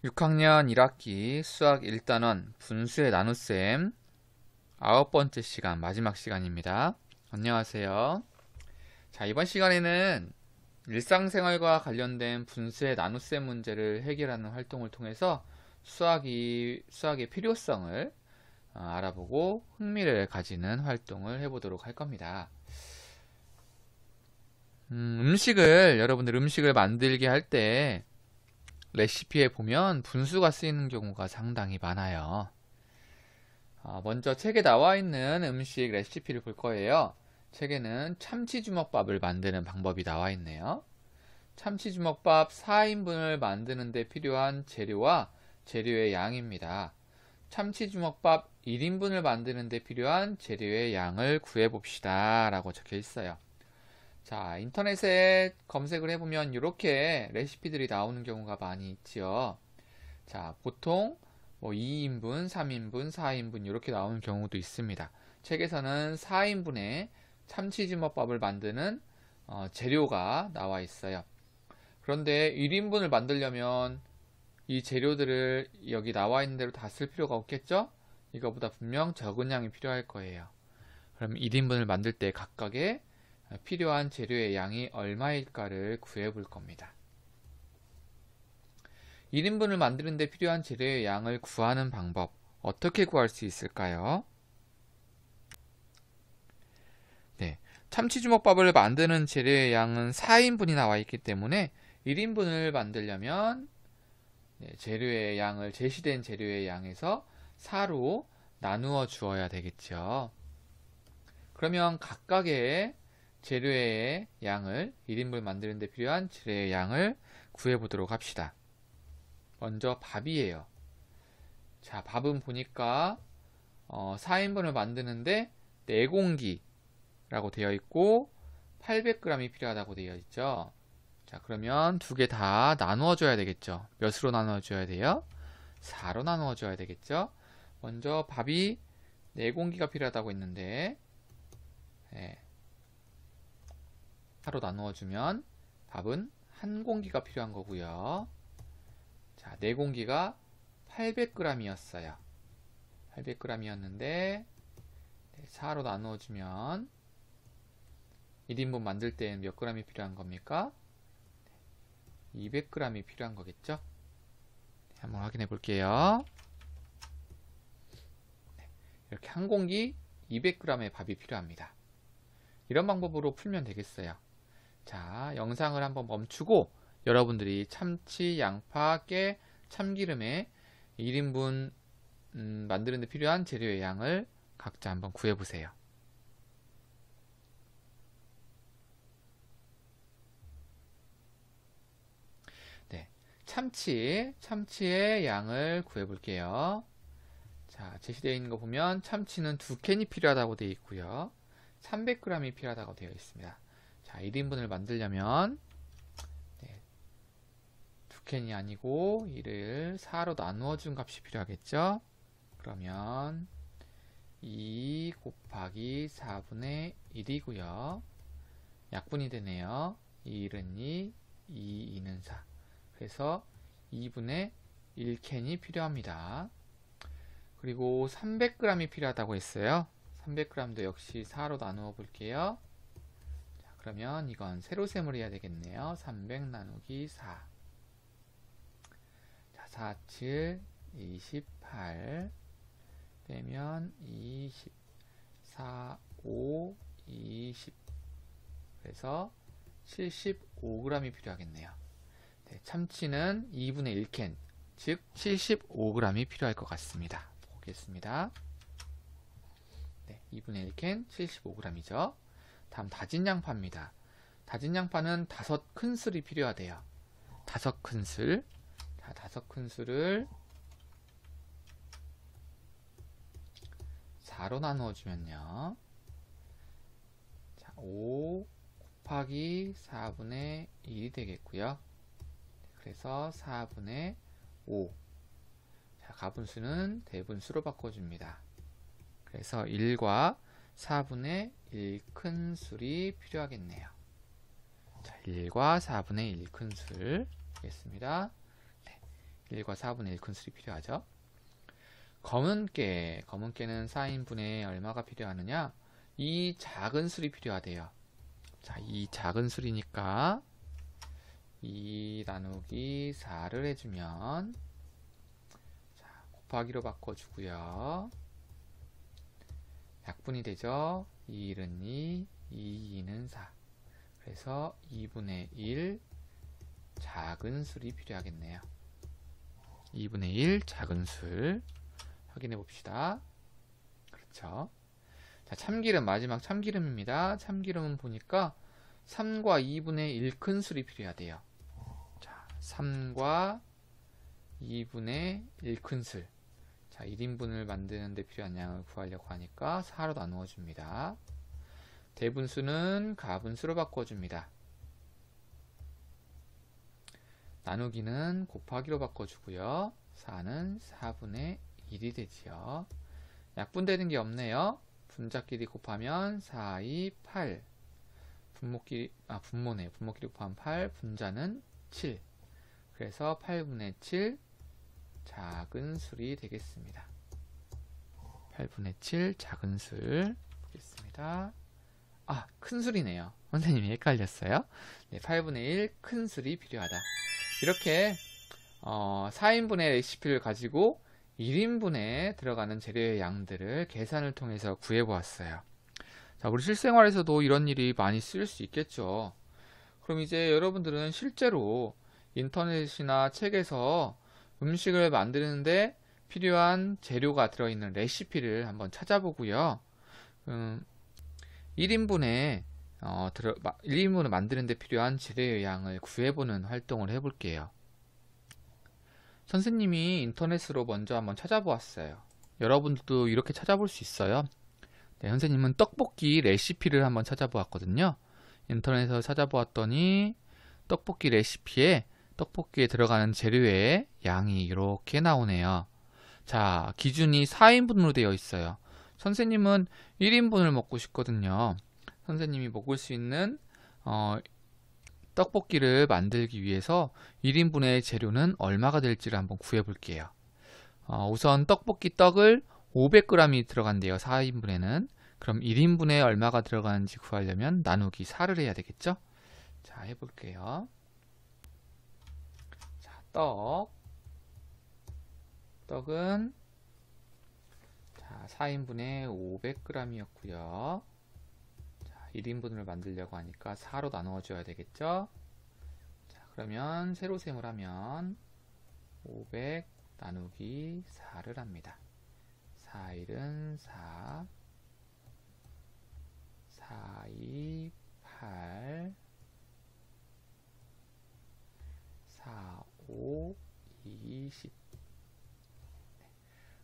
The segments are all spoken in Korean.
6학년 1학기 수학 1단원 분수의 나눗셈 9번째 시간 마지막 시간입니다. 안녕하세요. 자, 이번 시간에는 일상생활과 관련된 분수의 나눗셈 문제를 해결하는 활동을 통해서 수학의 필요성을 알아보고 흥미를 가지는 활동을 해보도록 할 겁니다. 여러분들 음식을 만들게 할 때 레시피에 보면 분수가 쓰이는 경우가 상당히 많아요. 먼저 책에 나와 있는 음식 레시피를 볼 거예요. 책에는 참치주먹밥을 만드는 방법이 나와 있네요. 참치주먹밥 4인분을 만드는 데 필요한 재료와 재료의 양입니다. 참치주먹밥 1인분을 만드는 데 필요한 재료의 양을 구해봅시다 라고 적혀 있어요. 자, 인터넷에 검색을 해보면 이렇게 레시피들이 나오는 경우가 많이 있지요. 자, 보통 2인분, 3인분, 4인분 이렇게 나오는 경우도 있습니다. 책에서는 4인분의 참치주먹밥을 만드는 재료가 나와 있어요. 그런데 1인분을 만들려면 이 재료들을 여기 나와 있는 대로 다 쓸 필요가 없겠죠? 이거보다 분명 적은 양이 필요할 거예요. 그럼 1인분을 만들 때 각각의 필요한 재료의 양이 얼마일까를 구해 볼 겁니다. 1인분을 만드는 데 필요한 재료의 양을 구하는 방법, 어떻게 구할 수 있을까요? 네, 참치주먹밥을 만드는 재료의 양은 4인분이 나와 있기 때문에 1인분을 만들려면 재료의 양을 제시된 재료의 양에서 4로 나누어 주어야 되겠죠. 그러면 각각의 재료의 양을 1인분 만드는 데 필요한 재료의 양을 구해 보도록 합시다. 먼저 밥이에요. 자, 밥은 보니까 4인분을 만드는데 4공기라고 되어 있고 800g이 필요하다고 되어 있죠. 자, 그러면 두 개 다 나누어 줘야 되겠죠. 몇으로 나누어 줘야 돼요? 4로 나누어 줘야 되겠죠. 먼저 밥이 4공기가 필요하다고 했는데 4로 나누어 주면 밥은 1공기가 필요한 거고요. 자, 4공기가 800g이었어요. 800g이었는데 4로 나누어 주면 1인분 만들 때는 몇 g이 필요한 겁니까? 200g이 필요한 거겠죠? 한번 확인해 볼게요. 이렇게 1공기 200g의 밥이 필요합니다. 이런 방법으로 풀면 되겠어요. 자, 영상을 한번 멈추고 여러분들이 참치, 양파, 깨, 참기름에 1인분 만드는 데 필요한 재료의 양을 각자 한번 구해보세요. 네, 참치의 양을 구해볼게요. 자, 제시되어 있는 거 보면 참치는 2캔이 필요하다고 되어 있고요. 300g이 필요하다고 되어 있습니다. 자, 1인분을 만들려면 2캔이 아니고 이를 4로 나누어 준 값이 필요하겠죠? 그러면 2 곱하기 4분의 1이고요. 약분이 되네요. 2는 2, 2는 4. 그래서 2분의 1캔이 필요합니다. 그리고 300g이 필요하다고 했어요. 300g도 역시 4로 나누어 볼게요. 자, 그러면 이건 세로셈을 해야 되겠네요. 300 나누기 4. 자, 4, 7, 28 빼면 20, 4, 5, 20. 그래서 75g이 필요하겠네요. 네, 참치는 2분의 1캔, 즉 75g이 필요할 것 같습니다. 보겠습니다. 네, 2분의 1캔 75g이죠. 다음 다진 양파입니다. 다진 양파는 5큰술이 필요하대요. 5큰술. 자, 5큰술을 4로 나누어 주면요. 자, 5 곱하기 4분의 1이 되겠고요. 그래서 4분의 5. 자, 가분수는 대분수로 바꿔줍니다. 그래서 1과 4분의 1큰술이 필요하겠네요. 자, 1과 4분의 1큰술 하겠습니다. 네, 1과 4분의 1 큰술이 필요하죠. 검은깨는 4인분에 얼마가 필요하느냐? 이 작은 술이 필요하대요. 자, 이 작은 술이니까 2 나누기 4를 해주면, 자, 곱하기로 바꿔주고요. 약분이 되죠. 2는 2, 2는 4. 그래서 2분의 1 작은 술이 필요하겠네요. 2분의 1 작은 술 확인해 봅시다. 그렇죠. 자, 참기름, 마지막 참기름입니다. 참기름은 보니까 3과 2분의 1 큰술이 필요하대요. 자, 3과 2분의 1 큰술. 자, 1인분을 만드는 데 필요한 양을 구하려고 하니까 4로 나누어 줍니다. 대분수는 가분수로 바꿔줍니다. 나누기는 곱하기로 바꿔주고요. 4는 4분의 1이 되지요. 약분되는 게 없네요. 분자끼리 곱하면 4, 2, 8. 분모네. 분모끼리 곱하면 8. 분자는 7. 그래서 8분의 7 작은 술이 되겠습니다. 8분의 7 작은 술 보겠습니다. 큰 술이네요. 선생님이 헷갈렸어요. 네, 8분의 1 큰 술이 필요하다. 이렇게 4인분의 레시피를 가지고 1인분에 들어가는 재료의 양들을 계산을 통해서 구해보았어요. 자, 우리 실생활에서도 이런 일이 많이 쓰일 수 있겠죠. 그럼 이제 여러분들은 실제로 인터넷이나 책에서 음식을 만드는데 필요한 재료가 들어있는 레시피를 한번 찾아보고요. 1인분에 1인분을 만드는데 필요한 재료의 양을 구해보는 활동을 해볼게요. 선생님이 인터넷으로 먼저 한번 찾아보았어요. 여러분들도 이렇게 찾아볼 수 있어요. 네, 선생님은 떡볶이 레시피를 한번 찾아보았거든요. 인터넷에서 찾아보았더니 떡볶이 레시피에 떡볶이에 들어가는 재료의 양이 이렇게 나오네요. 자, 기준이 4인분으로 되어 있어요. 선생님은 1인분을 먹고 싶거든요. 선생님이 먹을 수 있는 떡볶이를 만들기 위해서 1인분의 재료는 얼마가 될지를 한번 구해 볼게요. 우선 떡볶이 떡을 500g이 들어간대요. 4인분에는. 그럼 1인분에 얼마가 들어가는지 구하려면 나누기 4를 해야 되겠죠? 자, 해볼게요. 자, 떡은 4인분에 500g이었고요. 1인분을 만들려고 하니까 4로 나누어 줘야 되겠죠? 자, 그러면 세로셈을 하면 500 나누기 4를 합니다. 4, 1은 4, 4, 2, 8, 4, 5, 20.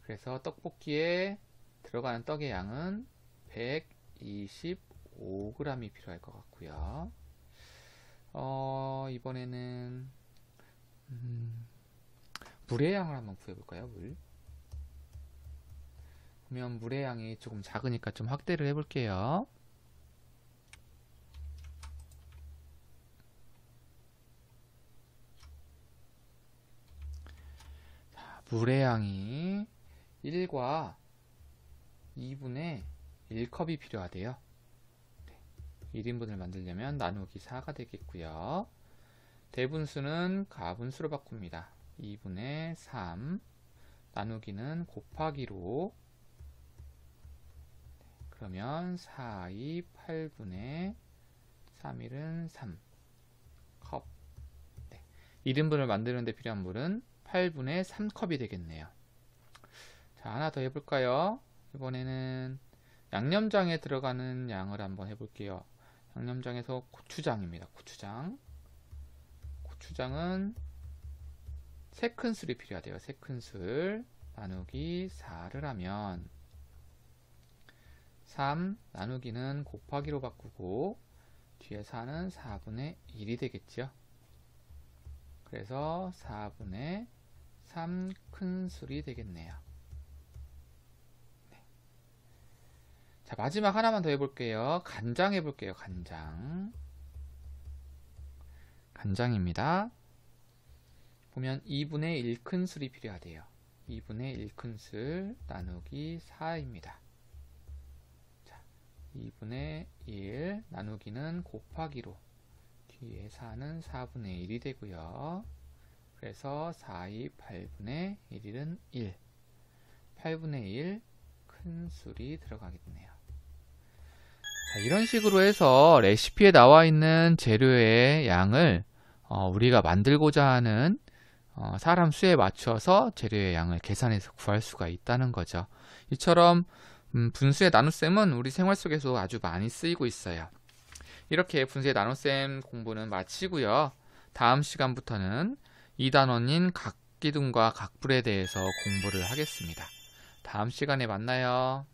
그래서 떡볶이에 들어가는 떡의 양은 125g이 필요할 것 같고요. 이번에는 물의 양을 한번 구해볼까요? 그러면 물의 양이 조금 작으니까 좀 확대를 해볼게요. 자, 물의 양이 1과 2분의 1컵이 필요하대요. 1인분을 만들려면 나누기 4가 되겠고요. 대분수는 가분수로 바꿉니다. 2분의 3 나누기는 곱하기로, 그러면 4, 2, 8분의 3, 1은 3컵. 1인분을 만드는 데 필요한 물은 8분의 3컵이 되겠네요. 자, 하나 더 해볼까요? 이번에는 양념장에 들어가는 양을 한번 해볼게요. 양념장에서 고추장입니다. 고추장은 3큰술이 필요하대요. 3큰술 나누기 4를 하면 3 나누기는 곱하기로 바꾸고 뒤에 4는 4분의 1이 되겠죠. 그래서 4분의 3큰술이 되겠네요. 자, 마지막 하나만 더 해볼게요. 간장 해볼게요. 간장입니다. 보면 2분의 1 큰술이 필요하대요. 2분의 1 큰술 나누기 4입니다. 자, 2분의 1 나누기는 곱하기로 뒤에 4는 4분의 1이 되고요. 그래서 4, 2, 8분의 1은 1. 8분의 1 큰술이 들어가게 되네요. 자, 이런 식으로 해서 레시피에 나와 있는 재료의 양을 우리가 만들고자 하는 사람 수에 맞춰서 재료의 양을 계산해서 구할 수가 있다는 거죠. 이처럼 분수의 나눗셈은 우리 생활 속에서 아주 많이 쓰이고 있어요. 이렇게 분수의 나눗셈 공부는 마치고요. 다음 시간부터는 2단원인 각기둥과 각불에 대해서 공부를 하겠습니다. 다음 시간에 만나요.